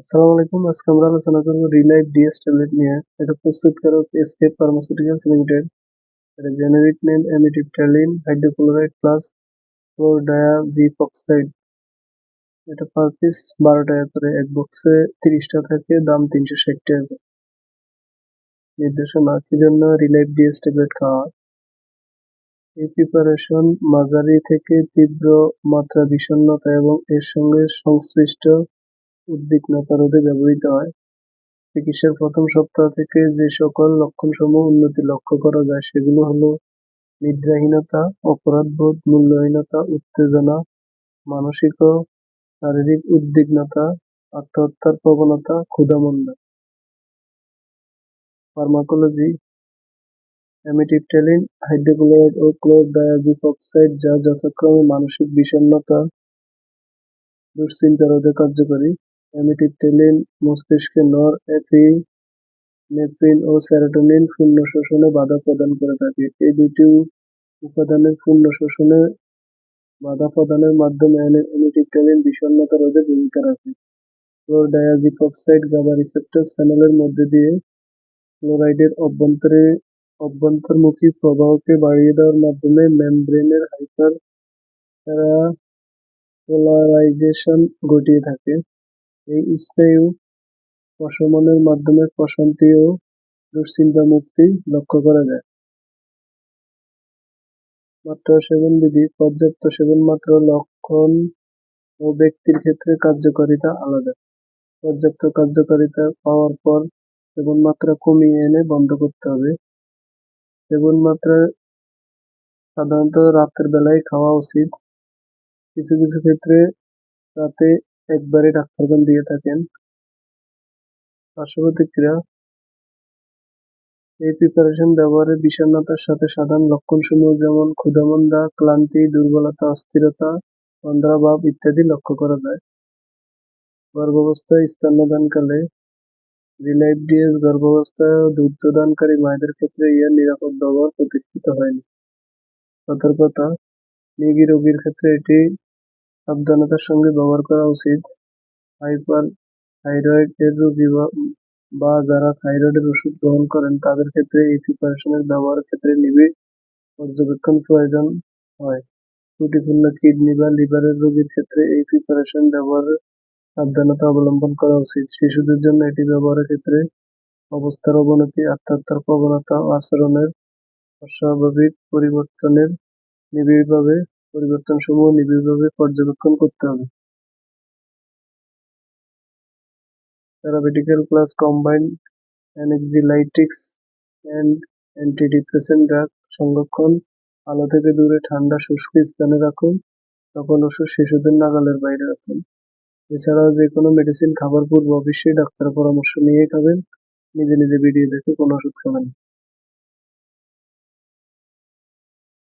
আসসালামু আলাইকুম। আজকে আমরা আলোচনা করব রিলাইফ ডিএস ট্যাবলেট নিয়ে। এটা প্রস্তুতকারক এসকেপ ফার্মাসিউটিক্যালস লিমিটেড। এটা জেনেরিক নেম অ্যামিটিপ্টাইলিন হাইড্রোক্লোরাইড প্লাস ক্লোরোডায়াজিপক্সাইড। এটা পার পিস 12 টাকা করে, এক বক্সে 30টা থাকে, দাম 360 টাকা করে। নির্দেশনা: কি জন্য রিলাইফ ডিএস ট্যাবলেট খাওয়া হয়? এই প্রিপারেশন মাঝারি থেকে তীব্র মাত্রা বিষণ্ণতা এবং এর সঙ্গে সংশ্লিষ্ট উদ্বিগ্নতা রোধে ব্যবহৃত হয়। চিকিৎসার প্রথম সপ্তাহ থেকে যে সকল লক্ষণসমূহ উন্নতি লক্ষ্য করা যায় সেগুলো হলো: নিদ্রাহীনতা, অপরাধবোধ, মূল্যহীনতা, উত্তেজনা, মানসিক ও শারীরিক উদ্বিগ্নতা, আত্মহত্যার প্রবণতা, ক্ষুধামন্দা। ফার্মাকোলজি: অ্যামিটিপ্টাইলিন হাইড্রোক্লোরাইড ও ক্লোরোডায়াজিপক্সাইড, যা যথাক্রমে মানসিক বিষণ্ণতা, দুশ্চিন্তা রোধে কার্যকরী। অ্যামিটিপ্টাইলিন মস্তিষ্কে নর এপিনেফ্রিন ও সেরোটোনিন পূর্ণ শোষণে বাধা প্রদান করে থাকে। এই দুটি উপাদানের পূর্ণ শোষণে বাধা প্রদানের মাধ্যমে অ্যামিটিপ্টাইলিন বিষণ্ণতা রোধে ভূমিকা রাখে। ক্লোরোডায়াজিপক্সাইড গাবা রিসেপ্টর চ্যানেলের মধ্য দিয়ে ক্লোরাইডের অভ্যন্তরমুখী প্রবাহকে বাড়িয়ে দেওয়ার মাধ্যমে মেমব্রেনের হাইপার পোলারাইজেশন ঘটিয়ে থাকে। এই স্নায়ু প্রশমনের মাধ্যমে প্রশান্তি ও দুশ্চিন্তা মুক্তি লক্ষ্য করা যায়। মাত্রা ও সেবন বিধি: পর্যাপ্ত সেবন মাত্রা, লক্ষণ ও ব্যক্তির ক্ষেত্রে কার্যকারিতা আলাদা। পর্যাপ্ত কার্যকারিতা পাওয়ার পর সেবন মাত্রা কমিয়ে এনে বন্ধ করতে হবে। সেবন মাত্রা সাধারণত রাতের বেলায় খাওয়া উচিত। কিছু কিছু ক্ষেত্রে রাতে একবারে ডাক্তারগণ দিয়ে থাকেন। পার্শ্ব প্রতিক্রিয়া: এই প্রিপারেশন ব্যবহারে বিষণ্ণতার সাথে সাধারণ লক্ষণসমূহ যেমন ক্ষুধামন্দা, ক্লান্তি, দুর্বলতা, অস্থিরতা, তন্দ্রাভাব ইত্যাদি লক্ষ্য করা যায়। গর্ভাবস্থায় স্তন্যদানকালে রিলাইফ ডিএস গর্ভাবস্থায় ও দুগ্ধদানকারী মায়েদের ক্ষেত্রে ইহার নিরাপদ ব্যবহার প্রতিষ্ঠিত হয়নি। সতর্কতা: নিগি রোগীর ক্ষেত্রে এটি সাবধানতার সঙ্গে ব্যবহার করা উচিত। হাইপার থাইরয়েড এর রোগী বা যারা থাইরয়েডের ওষুধ গ্রহণ করেন তাদের ক্ষেত্রে এই প্রিপারেশনের ব্যবহারের ক্ষেত্রে নিবিড় পর্যবেক্ষণ প্রয়োজন হয়। ত্রুটিপূর্ণ কিডনি বা লিভারের রোগীর ক্ষেত্রে এই প্রিপারেশন ব্যবহারে সাবধানতা অবলম্বন করা উচিত। শিশুদের জন্য এটি ব্যবহারের ক্ষেত্রে অবস্থার অবনতি, আত্মহত্যার প্রবণতা ও আচরণের অস্বাভাবিক পরিবর্তনসমূহ নিবিড়ভাবে পর্যবেক্ষণ করতে হবে। Therapeutical class combined anxiolytics and antidepressant drug সংরক্ষণ: আলো থেকে দূরে ঠান্ডা শুষ্ক স্থানে রাখুন। সকল ওষুধ শিশুদের নাগালের বাইরে রাখুন। এছাড়াও যে কোনো মেডিসিন খাবার পূর্বে অবশ্যই ডাক্তারের পরামর্শ নিয়ে খাবেন। নিজে নিজে ভিডিও দেখে কোনো ওষুধ খাবেন না।